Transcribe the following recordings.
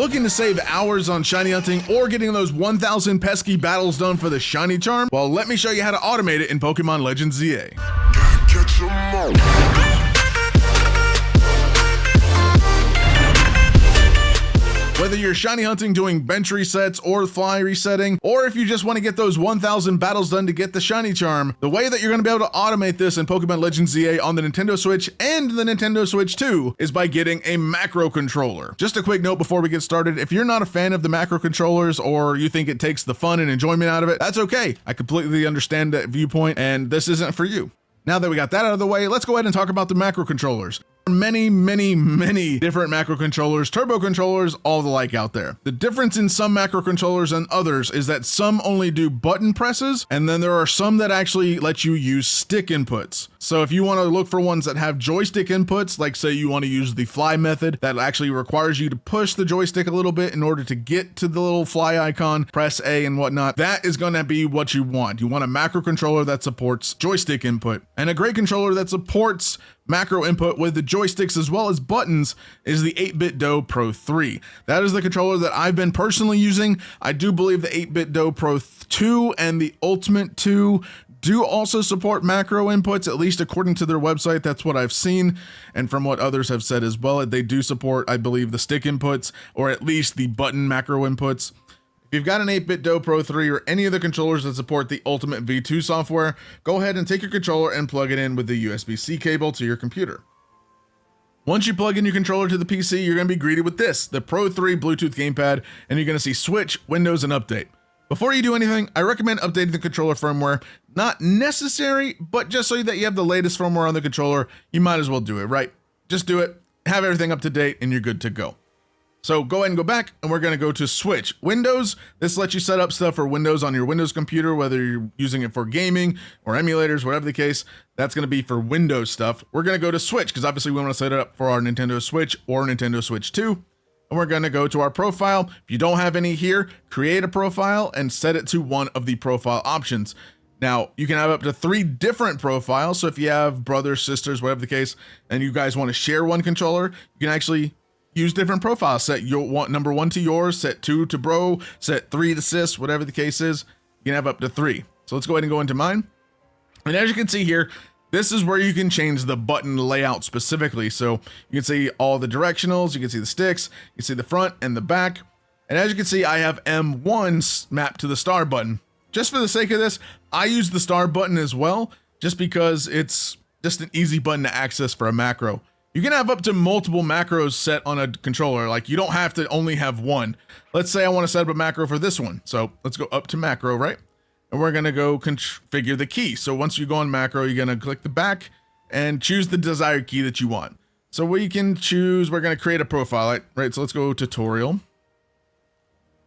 Looking to save hours on shiny hunting or getting those 1,000 pesky battles done for the shiny charm? Well, let me show you how to automate it in Pokemon Legends Z-A. Catch 'em all. Whether you're shiny hunting doing bench resets or fly resetting, or if you just want to get those 1,000 battles done to get the shiny charm, the way that you're going to be able to automate this in Pokemon Legends Z-A on the Nintendo Switch and the Nintendo Switch 2 is by getting a macro controller. Just a quick note before we get started, if you're not a fan of the macro controllers or you think it takes the fun and enjoyment out of it, that's okay. I completely understand that viewpoint and this isn't for you. Now that we got that out of the way, let's go ahead and talk about the macro controllers. Many different macro controllers, turbo controllers, all the like out there. The difference in some macro controllers and others is that some only do button presses, and then there are some that actually let you use stick inputs. So if you want to look for ones that have joystick inputs, like say you want to use the fly method that actually requires you to push the joystick a little bit in order to get to the little fly icon, press A and whatnot, that is going to be what you want. You want a macro controller that supports joystick input, and a great controller that supports macro input with the joysticks as well as buttons is the 8BitDo Pro 3. That is the controller that I've been personally using. I do believe the 8BitDo Pro 2 and the Ultimate 2 do also support macro inputs, at least according to their website. That's what I've seen, and from what others have said as well, they do support, I believe, the stick inputs or at least the button macro inputs. If you've got an 8BitDo Pro 3 or any of the controllers that support the Ultimate V2 software, go ahead and take your controller and plug it in with the USB-C cable to your computer. Once you plug in your controller to the PC, you're going to be greeted with this, the Pro 3 Bluetooth gamepad, and you're going to see Switch, Windows, and Update. Before you do anything, I recommend updating the controller firmware. Not necessary, but just so that you have the latest firmware on the controller, you might as well do it, right? Just do it, have everything up to date, and you're good to go. So go ahead and go back, and we're going to go to Switch. Windows, this lets you set up stuff for Windows on your Windows computer, whether you're using it for gaming or emulators, whatever the case, that's going to be for Windows stuff. We're going to go to Switch, because obviously we want to set it up for our Nintendo Switch or Nintendo Switch 2. And we're going to go to our profile. If you don't have any here, create a profile and set it to one of the profile options. Now, you can have up to 3 different profiles. So if you have brothers, sisters, whatever the case, and you guys want to share one controller, you can actually use different profiles. Set your number 1 to yours, set 2 to bro, set 3 to sis, whatever the case is. You can have up to 3. So let's go ahead and go into mine. And as you can see here, this is where you can change the button layout specifically. So you can see all the directionals, you can see the sticks, you can see the front and the back. And as you can see, I have M1 mapped to the star button. Just for the sake of this, I use the star button as well, just because it's just an easy button to access for a macro. You can have up to multiple macros set on a controller. Like, you don't have to only have one. Let's say I want to set up a macro for this one. So let's go up to macro, right? And we're going to go configure the key. So once you go on macro, you're going to click the back and choose the desired key that you want. So we can choose, we're going to create a profile, right? So let's go tutorial.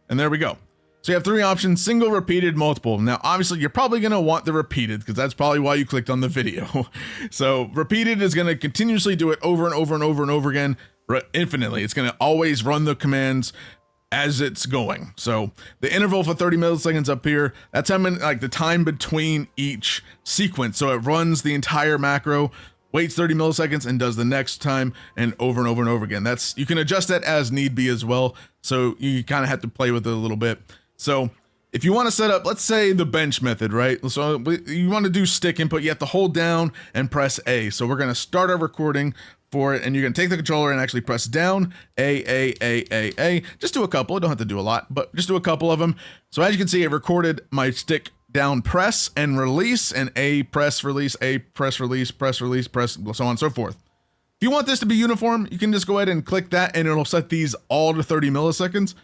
And there we go. So you have 3 options: single, repeated, multiple. Now, obviously, you're probably going to want the repeated because that's probably why you clicked on the video. So repeated is going to continuously do it over and over and over and over again, infinitely. It's going to always run the commands as it's going. So the interval for 30 milliseconds up here, that's how many, like the time between each sequence. So it runs the entire macro, waits 30 milliseconds and does the next time, and over and over and over again. You can adjust that as need be as well. So you kind of have to play with it a little bit. So if you want to set up, let's say the bench method, right? So you want to do stick input, you have to hold down and press A. So we're going to start our recording for it, and you're going to take the controller and actually press down, A. Just do a couple. You don't have to do a lot, but just do a couple of them. So as you can see, it recorded my stick down press and release, and A press release, A press release, press release, press, so on and so forth. If you want this to be uniform, you can just go ahead and click that, and it'll set these all to 30 milliseconds.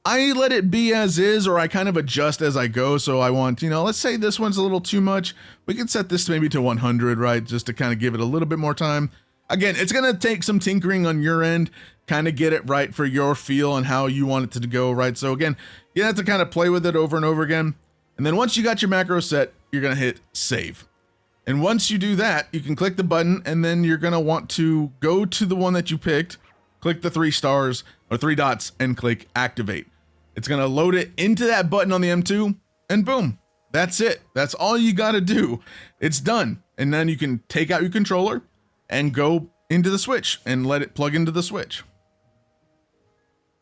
I let it be as is, or I kind of adjust as I go. So I want, let's say this one's a little too much. We can set this maybe to 100, right? Just to kind of give it a little bit more time. Again, it's going to take some tinkering on your end, kind of get it right for your feel and how you want it to go, right? So again, you have to kind of play with it over and over again. And then once you got your macro set, you're going to hit save. And once you do that, you can click the button, and then you're going to want to go to the one that you picked, click the 3 stars or 3 dots, and click activate. It's going to load it into that button on the M2, and boom, that's it. That's all you got to do. It's done. And then you can take out your controller and go into the Switch and let it plug into the Switch.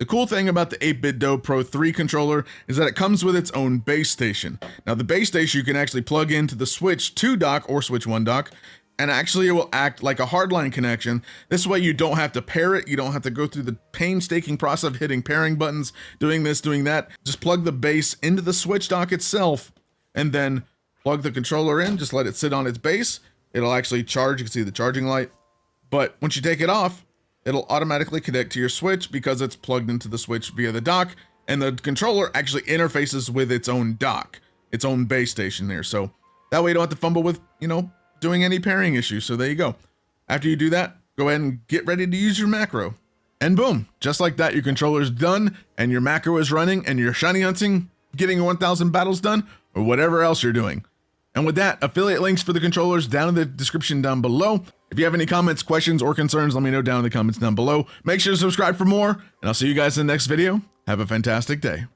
The cool thing about the 8BitDo Pro 3 controller is that it comes with its own base station. Now the base station you can actually plug into the Switch 2 dock or Switch 1 dock, and actually it will act like a hardline connection. This way you don't have to pair it, you don't have to go through the painstaking process of hitting pairing buttons, doing this, doing that. Just plug the base into the Switch dock itself, and then plug the controller in, just let it sit on its base. It'll actually charge, you can see the charging light. But once you take it off, it'll automatically connect to your Switch because it's plugged into the Switch via the dock, and the controller actually interfaces with its own dock, its own base station there. So that way you don't have to fumble with, doing any pairing issues. So there you go. After you do that, go ahead and get ready to use your macro. And boom, just like that, your controller's done, and your macro is running, and you're shiny hunting, getting 1,000 battles done, or whatever else you're doing. And with that, affiliate links for the controllers down in the description down below. If you have any comments, questions, or concerns, let me know down in the comments down below. Make sure to subscribe for more, and I'll see you guys in the next video. Have a fantastic day.